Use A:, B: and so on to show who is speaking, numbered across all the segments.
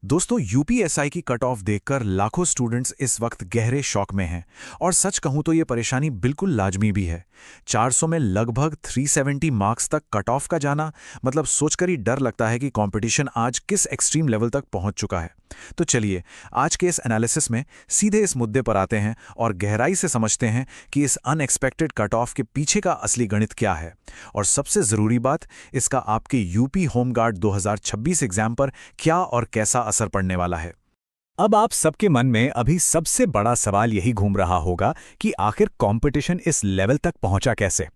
A: दोस्तों यूपीएसआई की cut off देखकर लाखों स्टूडेंट्स इस वक्त गहरे शॉक में हैं और सच कहूं तो ये परेशानी बिल्कुल लाजमी भी है। 400 में लगभग 370 मार्क्स तक कट ऑफ का जाना मतलब सोचकर ही डर लगता है कि कंपटीशन आज किस एक्सट्रीम लेवल तक पहुंच चुका है। तो चलिए आज के इस एनालिसिस में सीधे इस मुद्दे पर आते हैं और गहराई से समझते हैं कि इस अनएक्सपेक्टेड कट ऑफ के पीछे का असली गणित क्या है और सबसे ज़रूरी बात, इसका आपके यूपी होमगार्ड 2026 एग्जाम पर क्या और कैसा असर पड़ने वाला है।
B: अब आप सबके मन में अभी सबसे बड़ा सवाल यही घूम रहा होगा कि आखिर कंपटीशन इस लेवल तक पहुंचा कैसे।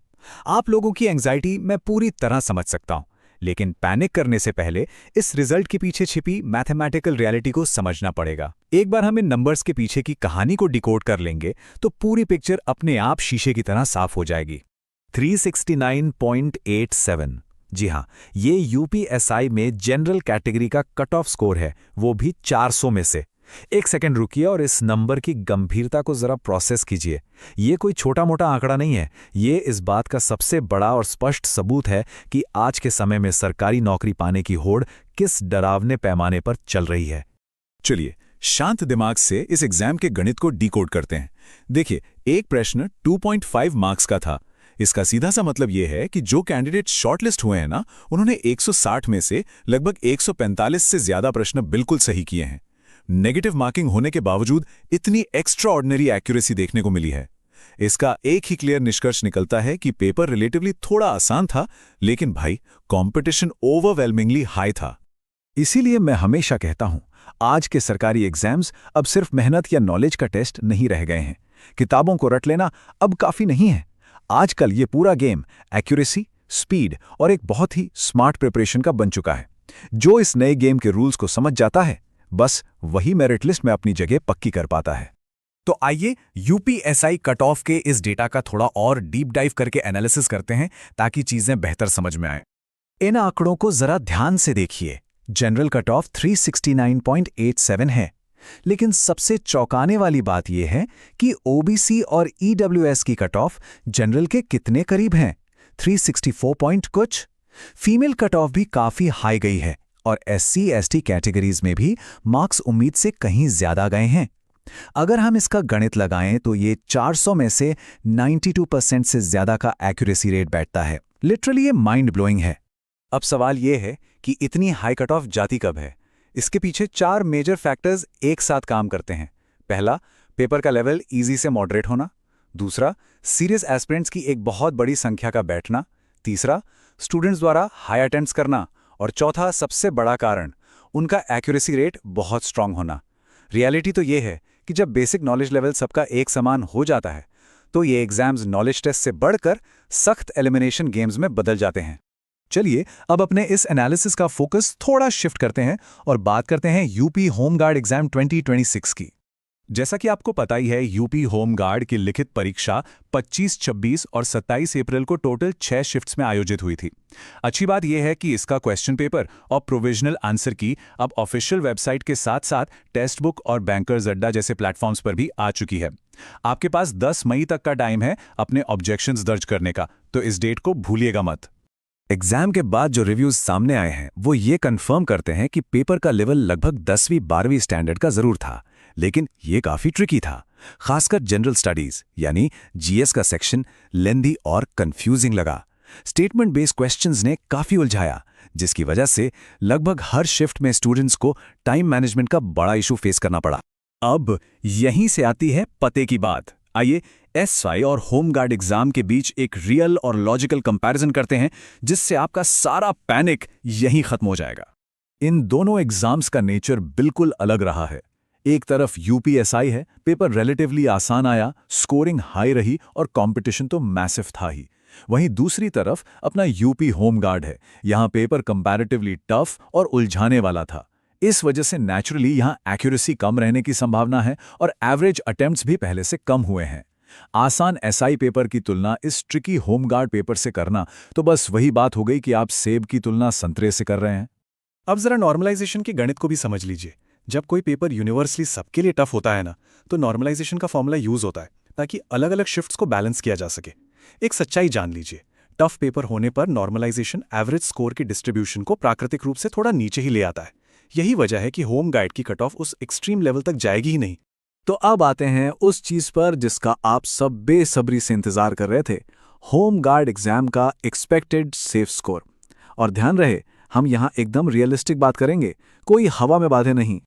B: आप लोगों की एंग्जाइटी मैं पूरी तरह समझ सकता हूं, लेकिन पैनिक करने से पहले इस रिजल्ट के पीछे छिपी मैथमेटिकल रियलिटी को समझना पड़ेगा। एक बार हम इन नंबर्स के पीछे की कहानी को डिकोड कर लेंगे तो पूरी पिक्चर अपने आप शीशे की तरह साफ हो जाएगी। 369.87, जी हाँ, ये यूपीएसआई में जनरल कैटेगरी का कट ऑफ स्कोर है, वो भी 400 में से। एक सेकंड रुकिए और इस नंबर की गंभीरता को जरा प्रोसेस कीजिए। ये कोई छोटा मोटा आंकड़ा नहीं है, ये इस बात का सबसे बड़ा और स्पष्ट सबूत है कि आज के समय में सरकारी नौकरी पाने की होड़ किस डरावने पैमाने पर चल रही है।
C: चलिए शांत दिमाग से इस एग्जाम के गणित को डिकोड करते हैं। देखिए, एक प्रश्न 2.5 मार्क्स का था। इसका सीधा सा मतलब यह है कि जो कैंडिडेट शॉर्टलिस्ट हुए हैं ना, उन्होंने 160 में से लगभग 145 से ज्यादा प्रश्न बिल्कुल सही किए हैं। नेगेटिव मार्किंग होने के बावजूद इतनी एक्स्ट्राऑर्डिनरी एक्यूरेसी देखने को मिली है। इसका एक ही क्लियर निष्कर्ष निकलता है कि पेपर रिलेटिवली थोड़ा आसान था, लेकिन भाई कंपटीशन ओवरवेलमिंगली हाई था।
B: इसीलिए मैं हमेशा कहता हूं, आज के सरकारी एग्जाम्स अब सिर्फ मेहनत या नॉलेज का टेस्ट नहीं रह गए हैं। किताबों को रट लेना अब काफी नहीं है। आजकल ये पूरा गेम एक्यूरेसी, स्पीड और एक बहुत ही स्मार्ट प्रिपरेशन का बन चुका है। जो इस नए गेम के रूल्स को समझ जाता है, बस वही मेरिट लिस्ट में अपनी जगह पक्की कर पाता है।
A: तो आइए यूपीएसआई कट ऑफ के इस डेटा का थोड़ा और डीप डाइव करके एनालिसिस करते हैं ताकि चीजें बेहतर समझ में आए।
B: इन आंकड़ों को जरा ध्यान से देखिए। जनरल कट ऑफ 369.87 है, लेकिन सबसे चौंकाने वाली बात यह है कि ओबीसी और ईडब्ल्यूएस की कट ऑफ जनरल के कितने करीब हैं, 364 पॉइंट कुछ। फीमेल कट ऑफ भी काफी हाई गई है और एससी एसटी कैटेगरीज में भी मार्क्स उम्मीद से कहीं ज्यादा गए हैं। अगर हम इसका गणित लगाएं तो ये 400 में से 92% से ज्यादा का एक्यूरेसी रेट बैठता है। लिटरली ये माइंड ब्लोइंग है।
A: अब सवाल ये है कि इतनी हाई कट ऑफ जाती कब है। इसके पीछे 4 मेजर फैक्टर्स एक साथ काम करते हैं। पहला, पेपर का लेवल इजी से मॉडरेट होना। दूसरा, सीरियस एस्पिरेंट्स की एक बहुत बड़ी संख्या का बैठना। तीसरा, स्टूडेंट्स द्वारा हाई अटेम्प्ट्स करना। और चौथा, सबसे बड़ा कारण, उनका एक्यूरेसी रेट बहुत स्ट्रांग होना। रियलिटी तो ये है कि जब बेसिक नॉलेज लेवल सबका एक समान हो जाता है तो ये एग्जाम्स नॉलेज टेस्ट से बढ़कर सख्त एलिमिनेशन गेम्स में बदल जाते हैं।
B: चलिए अब अपने इस एनालिसिस का फोकस थोड़ा शिफ्ट करते हैं और बात करते हैं यूपी होमगार्ड एग्जाम 2026 की। जैसा कि आपको पता ही है, यूपी होमगार्ड की लिखित परीक्षा 25, 26 और 27 अप्रैल को टोटल 6 शिफ्ट्स में आयोजित हुई थी। अच्छी बात यह है कि इसका क्वेश्चन पेपर और प्रोविजनल आंसर की अब ऑफिशियल वेबसाइट के साथ साथ टेक्स्ट बुक और बैंकर्स अड्डा जैसे प्लेटफॉर्म्स पर भी आ चुकी है। आपके पास 10 मई तक का टाइम है अपने ऑब्जेक्शंस दर्ज करने का, तो इस डेट को भूलिएगा मत।
C: एग्जाम के बाद जो रिव्यूज सामने आए हैं वो ये कंफर्म करते हैं कि पेपर का लेवल लगभग 10वीं 12वीं स्टैंडर्ड का जरूर था, लेकिन ये काफी ट्रिकी था। खासकर जनरल स्टडीज यानी जीएस का सेक्शन लेंदी और कंफ्यूजिंग लगा। स्टेटमेंट बेस्ड क्वेश्चंस ने काफी उलझाया, जिसकी वजह से लगभग हर शिफ्ट में स्टूडेंट्स को टाइम मैनेजमेंट का बड़ा इशू फेस करना पड़ा।
B: अब यहीं से आती है पते की बात। आइए एसवाई और होमगार्ड एग्जाम के बीच एक रियल और लॉजिकल कंपैरिजन करते हैं, जिससे आपका सारा पैनिक यहीं खत्म हो जाएगा। इन दोनों एग्जाम्स का नेचर बिल्कुल अलग रहा है। एक तरफ यूपीएसआई है, पेपर रिलेटिवली आसान आया, स्कोरिंग हाई रही और कंपटीशन तो मैसिव था ही। वहीं दूसरी तरफ अपना यूपी होमगार्ड है, यहां पेपर कंपैरेटिवली टफ और उलझाने वाला था। इस वजह से नेचुरली यहां एक्यूरेसी कम रहने की संभावना है और एवरेज अटेम्प्ट्स भी पहले से कम हुए हैं। आसान एसआई पेपर की तुलना इस ट्रिकी होमगार्ड पेपर से करना तो बस वही बात हो गई कि आप सेब की तुलना संतरे से कर रहे हैं।
A: अब जरा नॉर्मलाइजेशन के गणित को भी समझ लीजिए। जब कोई पेपर यूनिवर्सली सबके लिए टफ होता है ना, तो नॉर्मलाइजेशन का फॉर्मूला यूज होता है ताकि अलग अलग शिफ्ट्स को बैलेंस किया जा सके। एक सच्चाई जान लीजिए, टफ पेपर होने पर नॉर्मलाइजेशन एवरेज स्कोर की डिस्ट्रीब्यूशन को प्राकृतिक रूप से थोड़ा नीचे ही ले आता है।
C: यही वजह है कि होम गाइड की कट ऑफ उस एक्सट्रीम लेवल तक जाएगी ही नहीं।
B: तो अब आते हैं उस चीज पर जिसका आप सब बेसब्री से इंतजार कर रहे थे, होम गार्ड एग्जाम का एक्सपेक्टेड सेफ स्कोर। और ध्यान रहे, हम यहां एकदम रियलिस्टिक बात करेंगे, कोई हवा में बातें नहीं।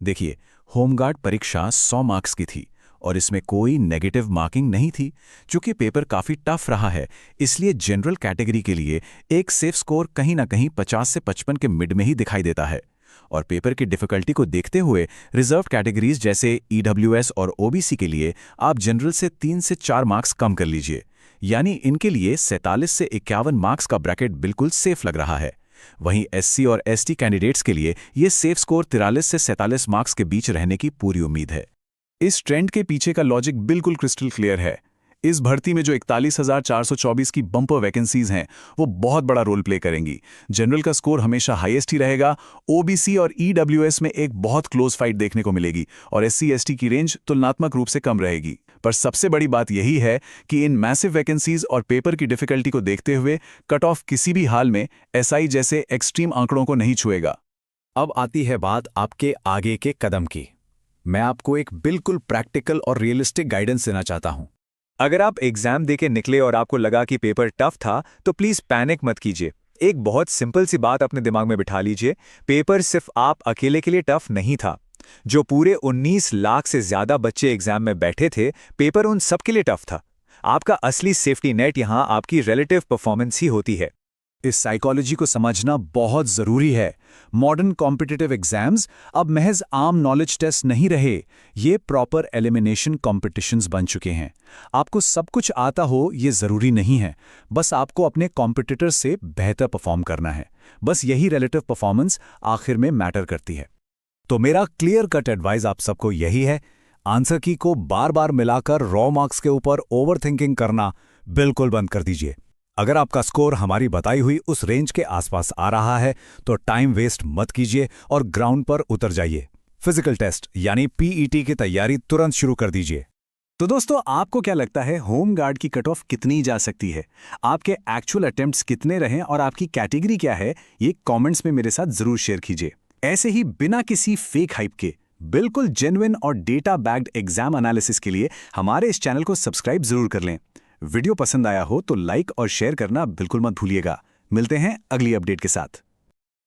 C: देखिए, होमगार्ड परीक्षा 100 मार्क्स की थी और इसमें कोई नेगेटिव मार्किंग नहीं थी। चूंकि पेपर काफ़ी टफ रहा है, इसलिए जनरल कैटेगरी के लिए एक सेफ स्कोर कहीं ना कहीं 50 से 55 के मिड में ही दिखाई देता है। और पेपर की डिफ़िकल्टी को देखते हुए रिजर्व कैटेगरीज जैसे ईडब्ल्यूएस और ओबीसी के लिए आप जनरल से 3 से 4 मार्क्स कम कर लीजिए। यानी इनके लिए 47 से 51 मार्क्स का ब्रैकेट बिल्कुल सेफ लग रहा है। वहीं एससी और एसटी कैंडिडेट्स के लिए ये सेफ स्कोर 43 से 47 मार्क्स के बीच रहने की पूरी उम्मीद है।
B: इस ट्रेंड के पीछे का लॉजिक बिल्कुल क्रिस्टल क्लियर है। इस भर्ती में जो 41,424 की बम्पर वैकेंसीज हैं, वो बहुत बड़ा रोल प्ले करेंगी। जनरल का स्कोर हमेशा हाईएस्ट ही रहेगा, ओबीसी और ईडब्ल्यूएस में एक बहुत क्लोज फाइट देखने को मिलेगी और एससी एसटी की रेंज तुलनात्मक रूप से कम रहेगी। पर सबसे बड़ी बात यही है कि इन मैसिव वैकेंसीज और पेपर की डिफिकल्टी को देखते हुए कट ऑफ किसी भी हाल में एसआई जैसे एक्सट्रीम आंकड़ों को नहीं छुएगा।
C: अब आती है बात आपके आगे के कदम की। मैं आपको एक बिल्कुल प्रैक्टिकल और रियलिस्टिक गाइडेंस देना चाहता हूं।
D: अगर आप एग्जाम देके निकले और आपको लगा कि पेपर टफ था, तो प्लीज पैनिक मत कीजिए। एक बहुत सिंपल सी बात अपने दिमाग में बिठा लीजिए, पेपर सिर्फ आप अकेले के लिए टफ नहीं था। जो पूरे 19 लाख से ज्यादा बच्चे एग्जाम में बैठे थे, पेपर उन सब के लिए टफ था। आपका असली सेफ्टी नेट यहां आपकी रिलेटिव परफॉर्मेंस ही होती है।
B: इस साइकोलॉजी को समझना बहुत जरूरी है। मॉडर्न कॉम्पिटिटिव एग्जाम्स अब महज आम नॉलेज टेस्ट नहीं रहे, ये प्रॉपर एलिमिनेशन कॉम्पिटिशन्स बन चुके हैं। आपको सब कुछ आता हो ये जरूरी नहीं है, बस आपको अपने कॉम्पिटिटर से बेहतर परफॉर्म करना है। बस यही रिलेटिव परफॉर्मेंस आखिर में मैटर करती है। तो मेरा क्लियर कट एडवाइस आप सबको यही है, आंसर की को बार बार मिलाकर रॉ मार्क्स के ऊपर ओवरथिंकिंग करना बिल्कुल बंद कर दीजिए। अगर आपका स्कोर हमारी बताई हुई उस रेंज के आसपास आ रहा है तो टाइम वेस्ट मत कीजिए और ग्राउंड पर उतर जाइए। फिजिकल टेस्ट यानी पीईटी की तैयारी तुरंत शुरू कर दीजिए। तो दोस्तों, आपको क्या लगता है होम गार्ड की कट ऑफ कितनी जा सकती है? आपके एक्चुअल अटेम्प्ट्स कितने रहे और आपकी कैटेगरी क्या है? ये कमेंट्स में मेरे साथ जरूर शेयर कीजिए। ऐसे ही बिना किसी फेक हाइप के बिल्कुल जेन्युइन और डेटा बैक्ड एग्जाम एनालिसिस के लिए हमारे इस चैनल को सब्सक्राइब जरूर कर लें। वीडियो पसंद आया हो तो लाइक और शेयर करना बिल्कुल मत भूलिएगा। मिलते हैं अगली अपडेट के साथ।